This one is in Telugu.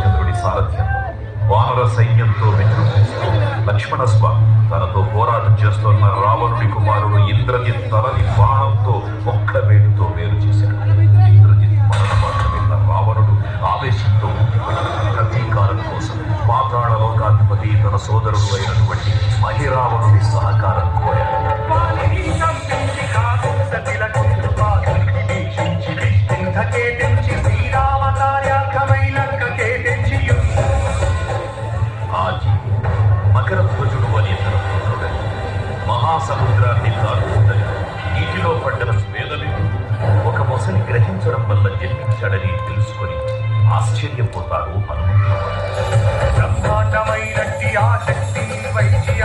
రామచంద్రుడి సారథ్యంలో వానర సైన్యంతో విజృంభిస్తూ లక్ష్మణస్వామి తనతో పోరాటం చేస్తున్న రావణుడి కుమారుడు ఇంద్రజిత్ తలని బాణంతో ఒక్క వేటుతో వేరు చేశాడు. ఇంద్రజిత్ మరణ వార్త విన్న రావణుడు ఆవేశంతో ప్రతీకారం కోసం పాతాళ లోకాధిపతి తన సోదరుడు అయినటువంటి మహిరావణుడి సహకారం కోరాడు. మకరధ్వజుడు అనే తన పుత్రుడని మహాసముద్రాన్ని దాటుతుందని నీటిలో పడ్డన స్వేదవిధుడు ఒక మొసలి గ్రహించడం వల్ల జన్మించాడని తెలుసుకొని ఆశ్చర్యపోతాడు హనుమంతుడు. బ్రహ్మాండమైనట్టి ఆ శక్తి వైద్య